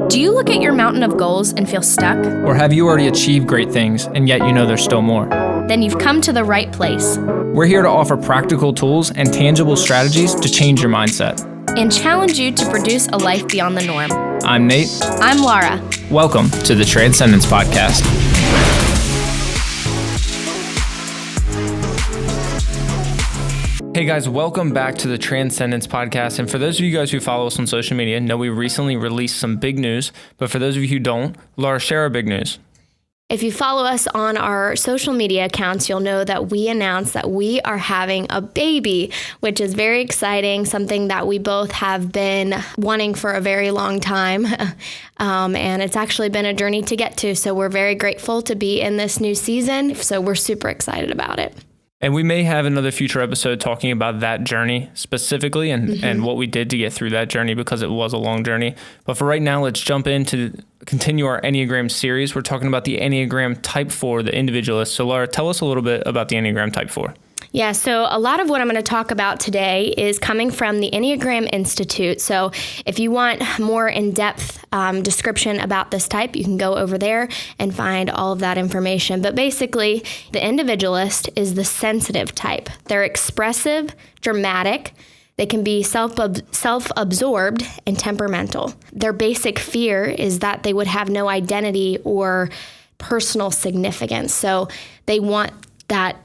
Do you look at your mountain of goals and feel stuck? Or have you already achieved great things and yet you know there's still more? Then you've come to the right place. We're here to offer practical tools and tangible strategies to change your mindset. And challenge you to produce a life beyond the norm. I'm Nate. I'm Laura. Welcome to the Transcendence Podcast. Hey guys, welcome back to the Transcendence Podcast. And for those of you guys who follow us on social media, know we recently released some big news. But for those of you who don't, Laura, share our big news. If you follow us on our social media accounts, you'll know that we announced that we are having a baby, which is very exciting, something that we both have been wanting for a very long time. And it's actually been a journey to get to. So we're very grateful to be in this new season. So we're super excited about it. And we may have another future episode talking about that journey specifically and what we did to get through that journey, because it was a long journey. But for right now, let's jump in to continue our Enneagram series. We're talking about the Enneagram Type 4, the Individualist. So Laura, tell us a little bit about the Enneagram Type 4. Yeah, so a lot of what I'm going to talk about today is coming from the Enneagram Institute. So if you want more in-depth description about this type, you can go over there and find all of that information. But basically, the Individualist is the sensitive type. They're expressive, dramatic. They can be self-absorbed and temperamental. Their basic fear is that they would have no identity or personal significance. So they want that,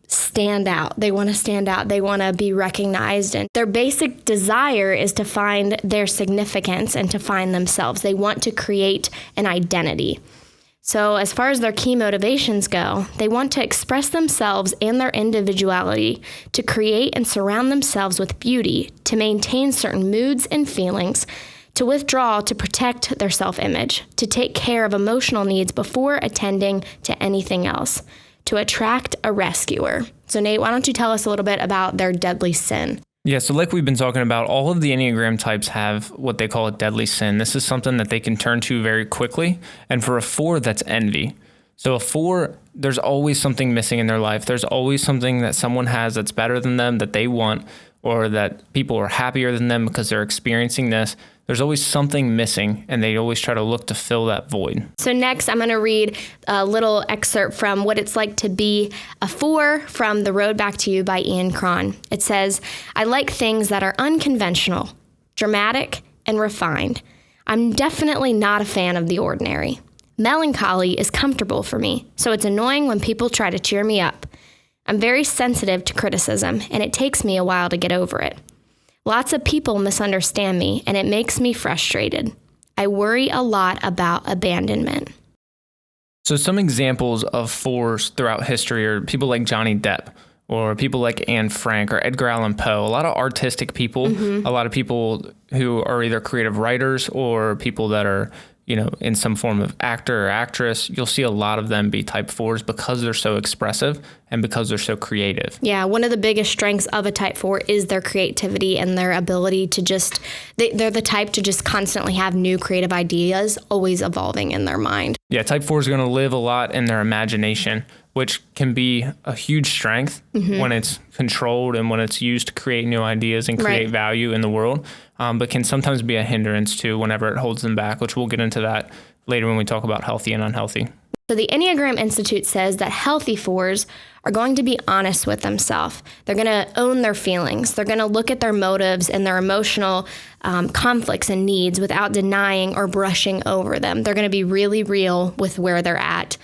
stand out. They want to stand out. They want to be recognized. And their basic desire is to find their significance and to find themselves. They want to create an identity. So as far as their key motivations go, they want to express themselves and their individuality, to create and surround themselves with beauty, to maintain certain moods and feelings, to withdraw to protect their self-image, to take care of emotional needs before attending to anything else, to attract a rescuer. So Nate, why don't you tell us a little bit about their deadly sin? Yeah, so like we've been talking about, all of the Enneagram types have what they call a deadly sin. This is something that they can turn to very quickly. And for a 4, that's envy. So a 4, there's always something missing in their life. There's always something that someone has that's better than them, that they want, or that people are happier than them because they're experiencing this. There's always something missing, and they always try to look to fill that void. So next, I'm going to read a little excerpt from What It's Like to Be a 4 from The Road Back to You by Ian Cron. It says, "I like things that are unconventional, dramatic, and refined. I'm definitely not a fan of the ordinary. Melancholy is comfortable for me, so it's annoying when people try to cheer me up. I'm very sensitive to criticism, and it takes me a while to get over it. Lots of people misunderstand me, and it makes me frustrated. I worry a lot about abandonment." So some examples of 4s throughout history are people like Johnny Depp, or people like Anne Frank, or Edgar Allan Poe. A lot of artistic people, a lot of people who are either creative writers or people that are in some form of actor or actress. You'll see a lot of them be type 4s because they're so expressive and because they're so creative. Yeah, one of the biggest strengths of a type 4 is their creativity and their ability to they're the type to just constantly have new creative ideas always evolving in their mind. Yeah, type 4 is going to live a lot in their imagination, which can be a huge strength when it's controlled and when it's used to create new ideas and create value in the world, but can sometimes be a hindrance too whenever it holds them back, which we'll get into that later when we talk about healthy and unhealthy. So the Enneagram Institute says that healthy 4s are going to be honest with themselves. They're going to own their feelings. They're going to look at their motives and their emotional conflicts and needs without denying or brushing over them. They're going to be really real with where they're at.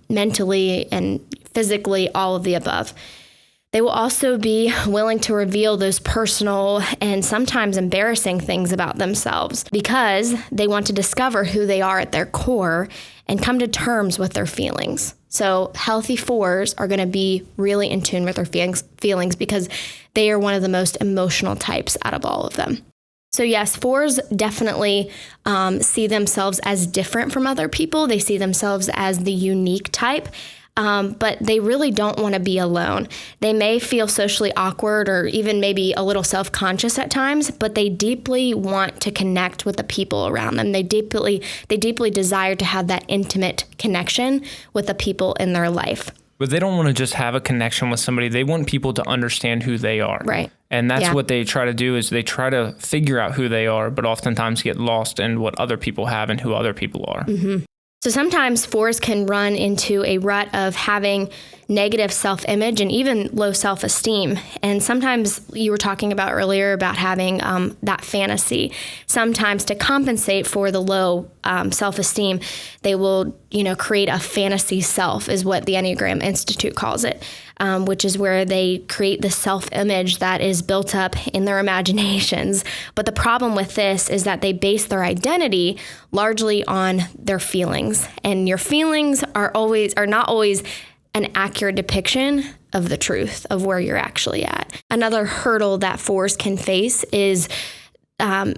Mentally and physically, all of the above. They will also be willing to reveal those personal and sometimes embarrassing things about themselves because they want to discover who they are at their core and come to terms with their feelings. So healthy 4s are going to be really in tune with their feelings because they are one of the most emotional types out of all of them. So yes, 4s definitely see themselves as different from other people. They see themselves as the unique type, but they really don't want to be alone. They may feel socially awkward or even maybe a little self-conscious at times, but they deeply want to connect with the people around them. They deeply desire to have that intimate connection with the people in their life. But they don't want to just have a connection with somebody. They want people to understand who they are. Right. And that's what they try to do, is they try to figure out who they are, but oftentimes get lost in what other people have and who other people are. Mm-hmm. So sometimes 4s can run into a rut of having negative self-image and even low self-esteem. And sometimes you were talking about earlier about having that fantasy. Sometimes to compensate for the low self-esteem, they will, create a fantasy self, is what the Enneagram Institute calls it, which is where they create the self-image that is built up in their imaginations. But the problem with this is that they base their identity largely on their feelings. And your feelings are not always an accurate depiction of the truth of where you're actually at. Another hurdle that 4s can face is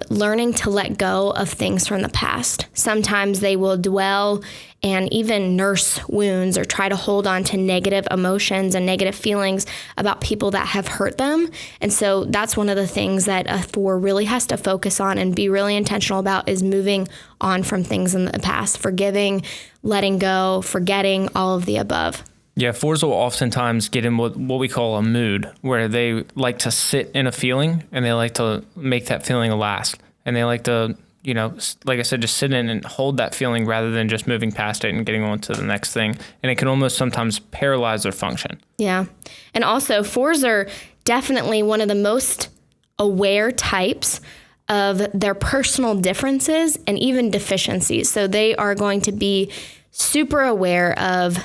learning to let go of things from the past. Sometimes they will dwell and even nurse wounds or try to hold on to negative emotions and negative feelings about people that have hurt them. And so that's one of the things that a 4 really has to focus on and be really intentional about, is moving on from things in the past, forgiving, letting go, forgetting, all of the above. Yeah, 4s will oftentimes get in what we call a mood, where they like to sit in a feeling and they like to make that feeling last. And they like to, like I said, just sit in and hold that feeling rather than just moving past it and getting on to the next thing. And it can almost sometimes paralyze their function. Yeah. And also 4s are definitely one of the most aware types of their personal differences and even deficiencies. So they are going to be super aware of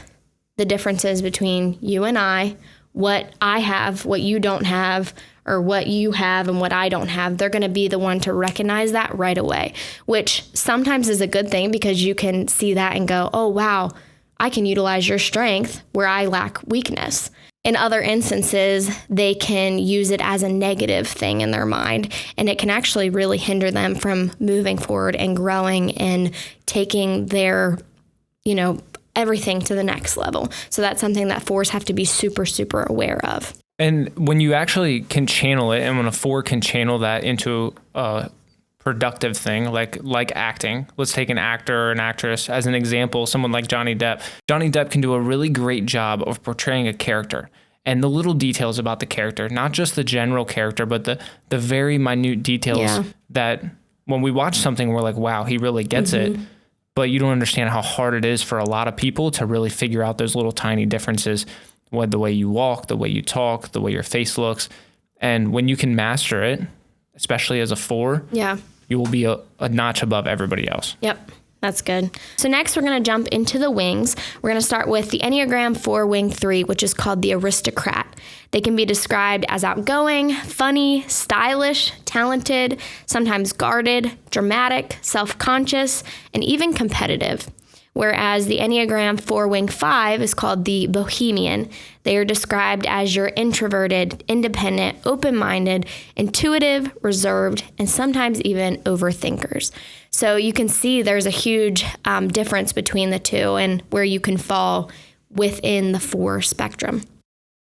the differences between you and I, what I have, what you don't have, or what you have and what I don't have. They're going to be the one to recognize that right away, which sometimes is a good thing because you can see that and go, oh, wow, I can utilize your strength where I lack weakness. In other instances, they can use it as a negative thing in their mind, and it can actually really hinder them from moving forward and growing and taking their, everything to the next level. So that's something that 4s have to be super, super aware of. And when you actually can channel it, and when a 4 can channel that into a productive thing, like acting, let's take an actor or an actress as an example, someone like Johnny Depp. Johnny Depp can do a really great job of portraying a character and the little details about the character, not just the general character, but the very minute details that when we watch something, we're like, wow, he really gets it. But you don't understand how hard it is for a lot of people to really figure out those little tiny differences, with the way you walk, the way you talk, the way your face looks. And when you can master it, especially as a 4, you will be a notch above everybody else. Yep, that's good. So next we're going to jump into the wings. We're going to start with the Enneagram 4 wing 3, which is called the aristocrat. They can be described as outgoing, funny, stylish, talented, sometimes guarded, dramatic, self-conscious, and even competitive. Whereas the Enneagram 4 wing 5 is called the bohemian. They are described as your introverted, independent, open-minded, intuitive, reserved, and sometimes even overthinkers. So you can see there's a huge difference between the two and where you can fall within the 4 spectrum.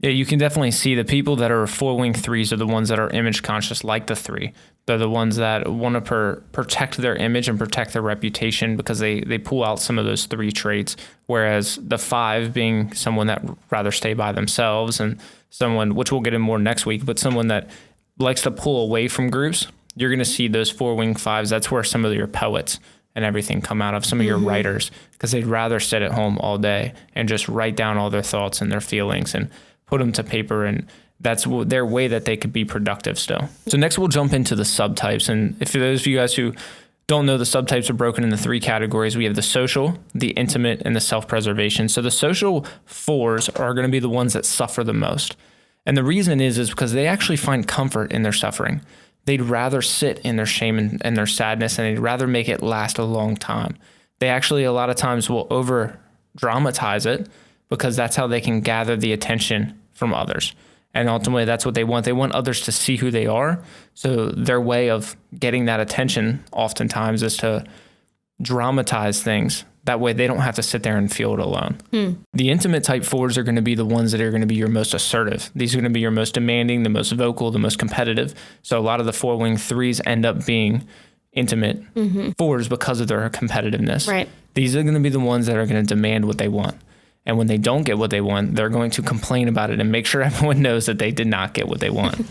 Yeah, you can definitely see the people that are 4 wing 3s are the ones that are image conscious, like the 3. They're the ones that want to protect their image and protect their reputation because they pull out some of those 3 traits. Whereas the 5 being someone that rather stay by themselves, and someone, which we'll get in more next week, but someone that likes to pull away from groups. You're going to see those 4 wing 5s. That's where some of your poets and everything come out of, some of your writers, because they'd rather sit at home all day and just write down all their thoughts and their feelings and put them to paper, and that's their way that they could be productive still. So next we'll jump into the subtypes. And if those of you guys who don't know, the subtypes are broken into 3 categories. We have the social, the intimate, and the self-preservation. So the social 4s are going to be the ones that suffer the most. And the reason is because they actually find comfort in their suffering. They'd rather sit in their shame and their sadness, and they'd rather make it last a long time. They actually a lot of times will over dramatize it because that's how they can gather the attention from others. And ultimately, that's what they want. They want others to see who they are. So their way of getting that attention oftentimes is to dramatize things. That way, they don't have to sit there and feel it alone. The intimate type 4s are going to be the ones that are going to be your most assertive. These are going to be your most demanding, the most vocal, the most competitive. So a lot of the 4 wing 3s end up being intimate 4s because of their competitiveness. Right. These are going to be the ones that are going to demand what they want. And when they don't get what they want, they're going to complain about it and make sure everyone knows that they did not get what they want.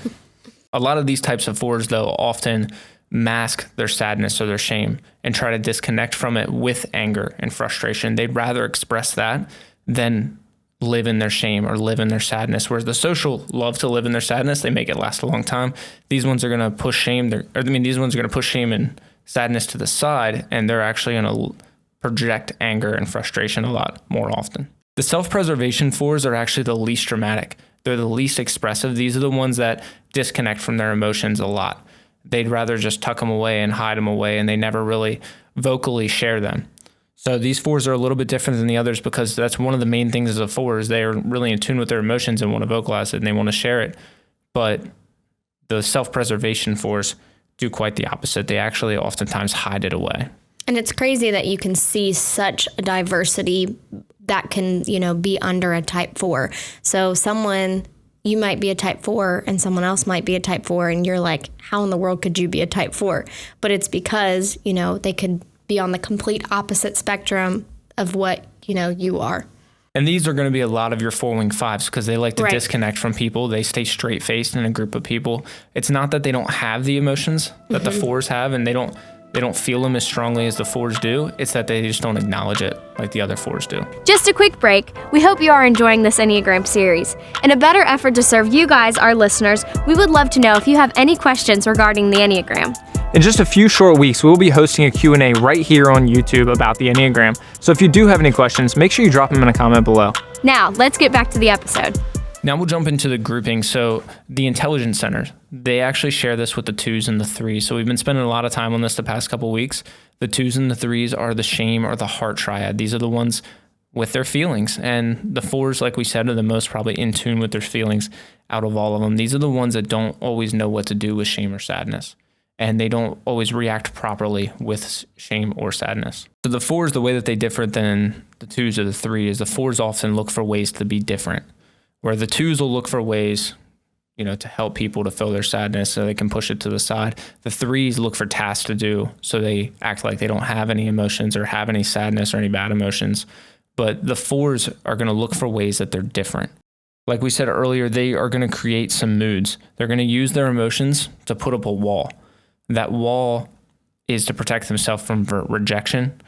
A lot of these types of 4s, though, often mask their sadness or their shame and try to disconnect from it with anger and frustration. They'd rather express that than live in their shame or live in their sadness. Whereas the social love to live in their sadness, they make it last a long time. These ones are going to push shame. These ones are going to push shame and sadness to the side, and they're actually going to project anger and frustration a lot more often. The self-preservation 4s are actually the least dramatic. They're the least expressive. These are the ones that disconnect from their emotions a lot. They'd rather just tuck them away and hide them away, and they never really vocally share them. So these 4s are a little bit different than the others because that's one of the main things as a 4 is they are really in tune with their emotions and want to vocalize it and they want to share it. But the self-preservation 4s do quite the opposite. They actually oftentimes hide it away. And it's crazy that you can see such a diversity that can, be under a type 4. So you might be a type 4 and someone else might be a type 4 and you're like, how in the world could you be a type 4? But it's because, they could be on the complete opposite spectrum of what, you are. And these are going to be a lot of your 4-wing 5s because they like to disconnect from people. They stay straight-faced in a group of people. It's not that they don't have the emotions that the 4s have and they don't feel them as strongly as the 4s do. It's that they just don't acknowledge it like the other 4s do. Just a quick break. We hope you are enjoying this Enneagram series. In a better effort to serve you guys, our listeners, we would love to know if you have any questions regarding the Enneagram. In just a few short weeks, we will be hosting a Q&A right here on YouTube about the Enneagram. So if you do have any questions, make sure you drop them in a comment below. Now, let's get back to the episode. Now we'll jump into the grouping. So the intelligence centers, they actually share this with the 2s and the 3s. So we've been spending a lot of time on this the past couple weeks. The 2s and the 3s are the shame or the heart triad. These are the ones with their feelings. And the 4s, like we said, are the most probably in tune with their feelings out of all of them. These are the ones that don't always know what to do with shame or sadness. And they don't always react properly with shame or sadness. So the 4s, the way that they differ than the 2s or the 3s is the 4s often look for ways to be different. Where the 2s will look for ways, to help people to feel their sadness so they can push it to the side. The 3s look for tasks to do so they act like they don't have any emotions or have any sadness or any bad emotions. But the 4s are going to look for ways that they're different. Like we said earlier, they are going to create some moods. They're going to use their emotions to put up a wall. That wall is to protect themselves from rejection,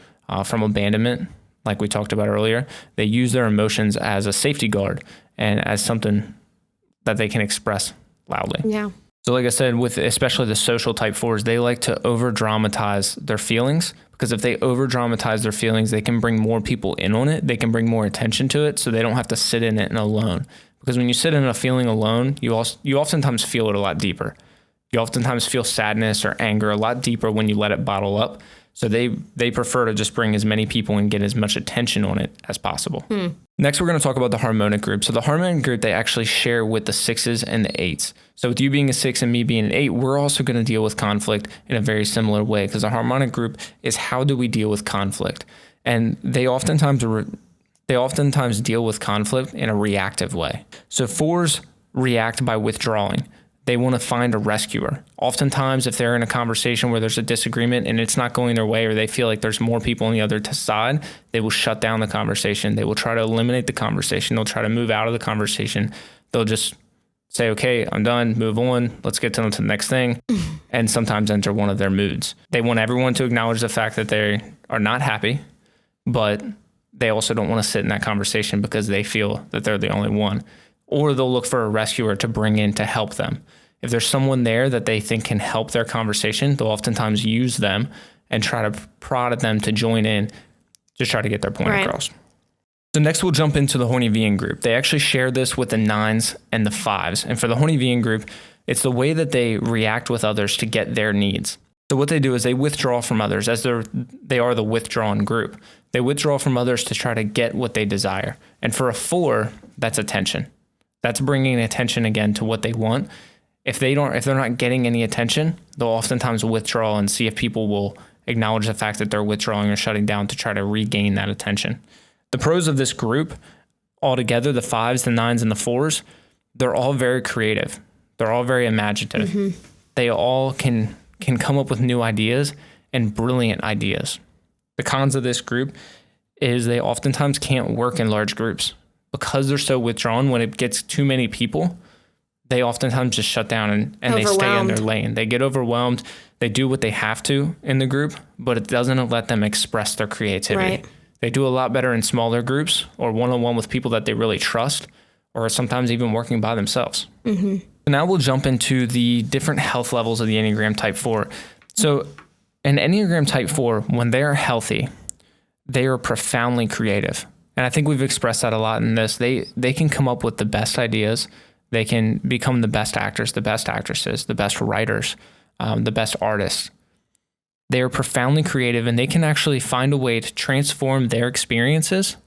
from abandonment, like we talked about earlier. They use their emotions as a safety guard and as something that they can express loudly. Yeah. So like I said, with especially the social type 4s, they like to over-dramatize their feelings because if they over-dramatize their feelings, they can bring more people in on it. They can bring more attention to it so they don't have to sit in it alone. Because when you sit in a feeling alone, you oftentimes feel it a lot deeper. You oftentimes feel sadness or anger a lot deeper when you let it bottle up. So they prefer to just bring as many people and get as much attention on it as possible. Next, we're going to talk about the harmonic group. So the harmonic group, they actually share with the 6s and the 8s. So with you being a 6 and me being an 8, we're also going to deal with conflict in a very similar way because the harmonic group is how do we deal with conflict? And they oftentimes deal with conflict in a reactive way. So 4s react by withdrawing. They want to find a rescuer. Oftentimes, if they're in a conversation where there's a disagreement and it's not going their way or they feel like there's more people on the other side, they will shut down the conversation. They will try to eliminate the conversation. They'll try to move out of the conversation. They'll just say, okay, I'm done, move on. Let's get to the next thing. And sometimes enter one of their moods. They want everyone to acknowledge the fact that they are not happy, but they also don't want to sit in that conversation because they feel that they're the only one. Or they'll look for a rescuer to bring in to help them. If there's someone there that they think can help their conversation, they'll oftentimes use them and try to prod at them to join in to try to get their point across. So next we'll jump into the Hornevian group. They actually share this with the 9s and the 5s. And for the Hornevian group, it's the way that they react with others to get their needs. So what they do is they withdraw from others as they are the withdrawn group. They withdraw from others to try to get what they desire. And for a 4, that's attention. That's bringing attention again to what they want. If they're not getting any attention, they'll oftentimes withdraw and see if people will acknowledge the fact that they're withdrawing or shutting down to try to regain that attention. The pros of this group, altogether, the 5s, the 9s, and the 4s, they're all very creative. They're all very imaginative. Mm-hmm. They all can come up with new ideas and brilliant ideas. The cons of this group is they oftentimes can't work in large groups because they're so withdrawn. When it gets too many people, they oftentimes just shut down and they stay in their lane. They get overwhelmed. They do what they have to in the group, but it doesn't let them express their creativity. Right. They do a lot better in smaller groups or one-on-one with people that they really trust, or sometimes even working by themselves. Mm-hmm. Now we'll jump into the different health levels of the Enneagram Type 4. So an Enneagram Type 4, when they are healthy, they are profoundly creative. And I think we've expressed that a lot in this. They can come up with the best ideas. They can become the best actors, the best actresses, the best writers, the best artists. They are profoundly creative, and they can actually find a way to transform their experiences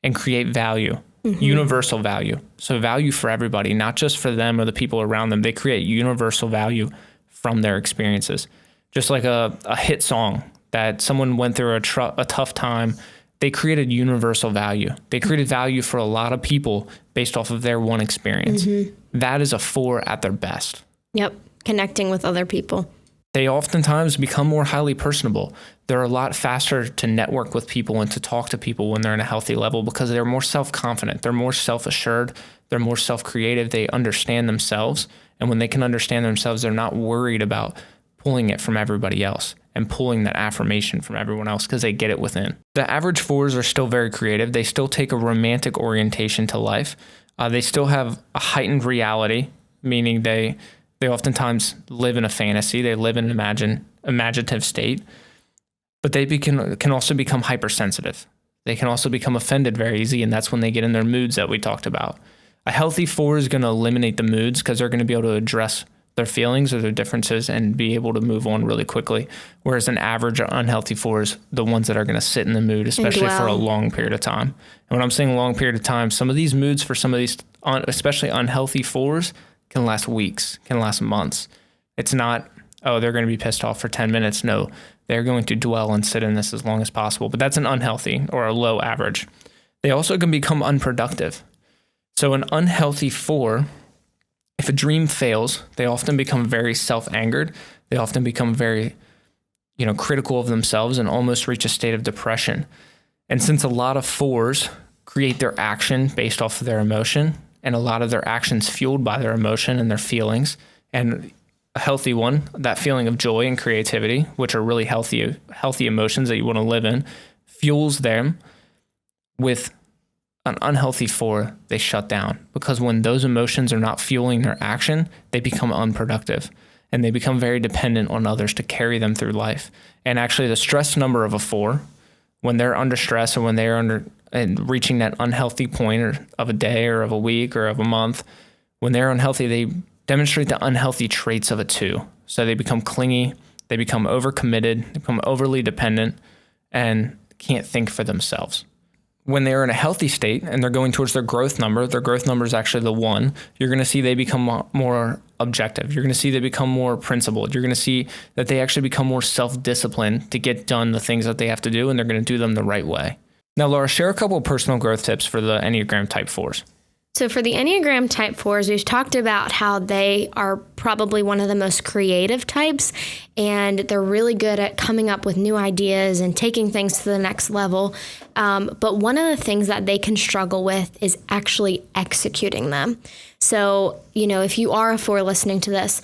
and create value, universal value. So value for everybody, not just for them or the people around them. They create universal value from their experiences. Just like a hit song that someone went through a tough time, they created universal value. They created value for a lot of people based off of their one experience. That is a 4 at their best. Yep. Connecting with other people. They oftentimes become more highly personable. They're a lot faster to network with people and to talk to people when they're in a healthy level because they're more self-confident. They're more self-assured. They're more self-creative. They understand themselves. And when they can understand themselves, they're not worried about pulling it from everybody else and pulling that affirmation from everyone else because they get it within. The average 4s are still very creative. They still take a romantic orientation to life. They still have a heightened reality, meaning they oftentimes live in a fantasy. They live in an imaginative state, but they can also become hypersensitive. They can also become offended very easy, and that's when they get in their moods that we talked about. A healthy 4 is going to eliminate the moods because they're going to be able to address their feelings or their differences and be able to move on really quickly. Whereas an average or unhealthy 4 is the ones that are going to sit in the mood, especially for a long period of time. And when I'm saying long period of time, some of these moods for some of these, especially unhealthy 4s, can last weeks, can last months. It's not, oh, they're going to be pissed off for 10 minutes. No, they're going to dwell and sit in this as long as possible. But that's an unhealthy or a low average. They also can become unproductive. So an unhealthy 4, if a dream fails, they often become very self-angered. They often become very, critical of themselves and almost reach a state of depression. And since a lot of 4s create their action based off of their emotion, and a lot of their actions fueled by their emotion and their feelings, and a healthy one, that feeling of joy and creativity, which are really healthy emotions that you want to live in, fuels them. With an unhealthy 4, they shut down because when those emotions are not fueling their action, they become unproductive and they become very dependent on others to carry them through life. And actually the stress number of a 4, when they're under stress or when they're and reaching that unhealthy point of a day or of a week or of a month, when they're unhealthy, they demonstrate the unhealthy traits of a 2. So they become clingy, they become overcommitted, they become overly dependent, and can't think for themselves. When they're in a healthy state and they're going towards their growth number is actually the 1, you're going to see they become more objective. You're going to see they become more principled. You're going to see that they actually become more self-disciplined to get done the things that they have to do, and they're going to do them the right way. Now, Laura, share a couple of personal growth tips for the Enneagram Type 4s. So for the Enneagram Type 4s, we've talked about how they are probably one of the most creative types, and they're really good at coming up with new ideas and taking things to the next level. But one of the things that they can struggle with is actually executing them. So, if you are a 4 listening to this,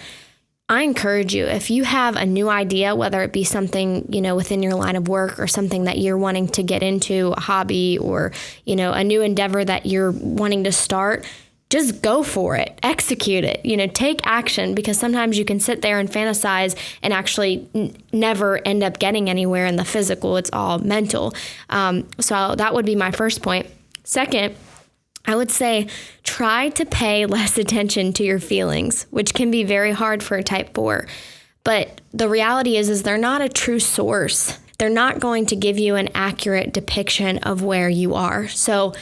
I encourage you, if you have a new idea, whether it be something, within your line of work or something that you're wanting to get into, a hobby or, a new endeavor that you're wanting to start, just go for it, execute it, take action, because sometimes you can sit there and fantasize and actually never end up getting anywhere in the physical. It's all mental. So that would be my first point. Second, I would say try to pay less attention to your feelings, which can be very hard for a Type 4. But the reality is they're not a true source. They're not going to give you an accurate depiction of where you are. So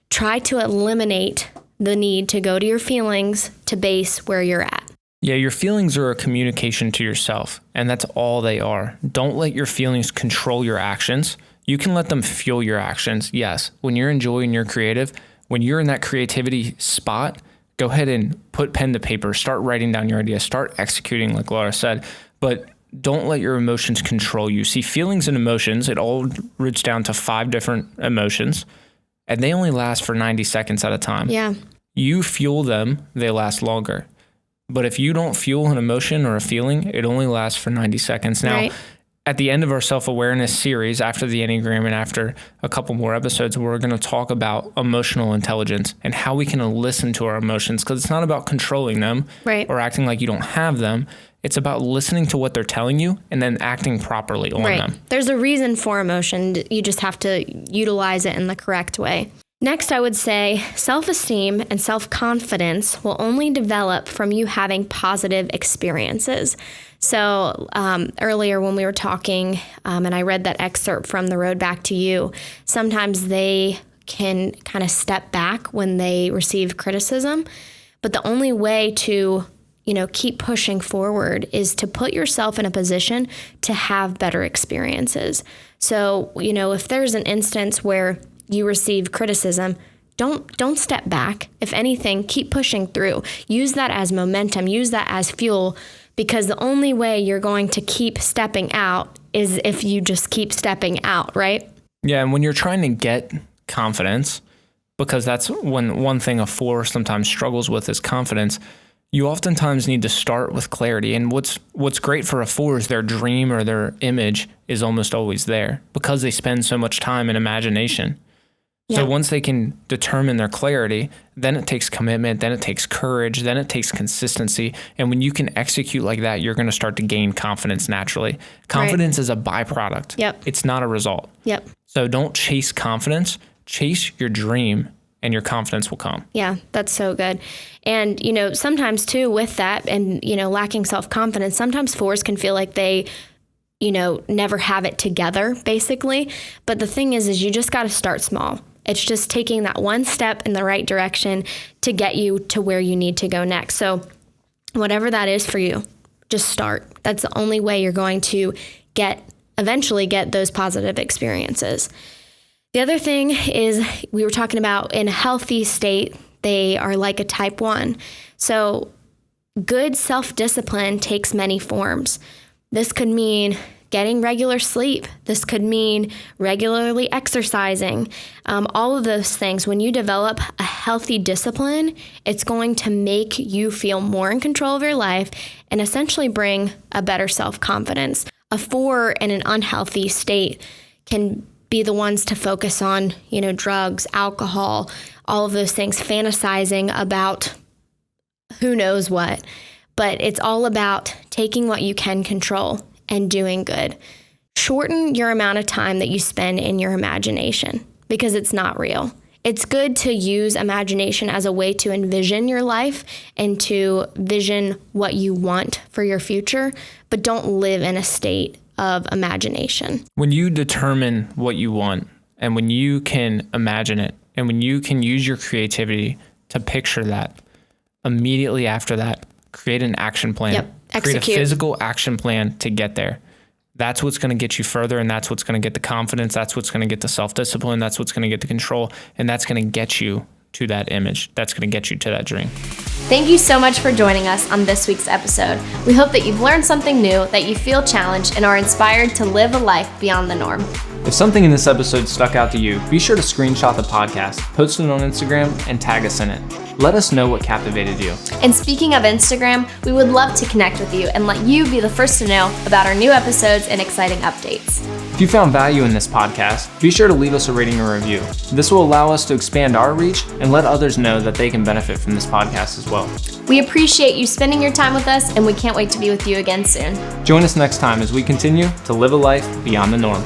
try to eliminate the need to go to your feelings to base where you're at. Yeah, your feelings are a communication to yourself, and that's all they are. Don't let your feelings control your actions. You can let them fuel your actions. Yes, when you're enjoying your creative, when you're in that creativity spot, go ahead and put pen to paper, start writing down your ideas, start executing like Laura said, but don't let your emotions control you. See, feelings and emotions, it all roots down to 5 different emotions, and they only last for 90 seconds at a time. Yeah. You fuel them, they last longer. But if you don't fuel an emotion or a feeling, it only lasts for 90 seconds. Now, Right. At the end of our self-awareness series, after the Enneagram and after a couple more episodes, we're going to talk about emotional intelligence and how we can listen to our emotions, because it's not about controlling them Right. or acting like you don't have them. It's about listening to what they're telling you and then acting properly on Right. them. There's a reason for emotion. You just have to utilize it in the correct way. Next, I would say self-esteem and self-confidence will only develop from you having positive experiences. So earlier when we were talking, and I read that excerpt from The Road Back to You, sometimes they can kind of step back when they receive criticism. But the only way to, keep pushing forward is to put yourself in a position to have better experiences. So, if there's an instance where you receive criticism, don't step back. If anything, keep pushing through. Use that as momentum. Use that as fuel, because the only way you're going to keep stepping out is if you just keep stepping out, right? Yeah, and when you're trying to get confidence, because that's one thing a 4 sometimes struggles with is confidence, you oftentimes need to start with clarity. And what's great for a 4 is their dream or their image is almost always there because they spend so much time in imagination. Yeah. So once they can determine their clarity, then it takes commitment, then it takes courage, then it takes consistency. And when you can execute like that, you're going to start to gain confidence naturally. Confidence is a byproduct. Yep. It's not a result. Yep. So don't chase confidence, chase your dream, and your confidence will come. Yeah, that's so good. And, sometimes too with that and, lacking self-confidence, sometimes 4s can feel like they never have it together, basically. But the thing is you just got to start small. It's just taking that one step in the right direction to get you to where you need to go next. So whatever that is for you, just start. That's the only way you're going to eventually get those positive experiences. The other thing is we were talking about in a healthy state, they are like a type 1. So good self-discipline takes many forms. This could mean getting regular sleep. This could mean regularly exercising. All of those things, when you develop a healthy discipline, it's going to make you feel more in control of your life and essentially bring a better self-confidence. A 4 in an unhealthy state can be the ones to focus on, drugs, alcohol, all of those things, fantasizing about who knows what. But it's all about taking what you can control and doing good. Shorten your amount of time that you spend in your imagination because it's not real. It's good to use imagination as a way to envision your life and to vision what you want for your future, but don't live in a state of imagination. When you determine what you want and when you can imagine it and when you can use your creativity to picture that, immediately after that, create an action plan. Yep. Create Execute. a physical action plan to get there. That's what's going to get you further, and that's what's going to get the confidence. That's what's going to get the self-discipline. That's what's going to get the control, and that's going to get you to that image. That's going to get you to that dream. Thank you so much for joining us on this week's episode. We hope that you've learned something new, that you feel challenged, and are inspired to live a life beyond the norm. If something in this episode stuck out to you, be sure to screenshot the podcast, post it on Instagram, and tag us in it. Let us know what captivated you. And speaking of Instagram, we would love to connect with you and let you be the first to know about our new episodes and exciting updates. If you found value in this podcast, be sure to leave us a rating or review. This will allow us to expand our reach and let others know that they can benefit from this podcast as well. We appreciate you spending your time with us, and we can't wait to be with you again soon. Join us next time as we continue to live a life beyond the norm.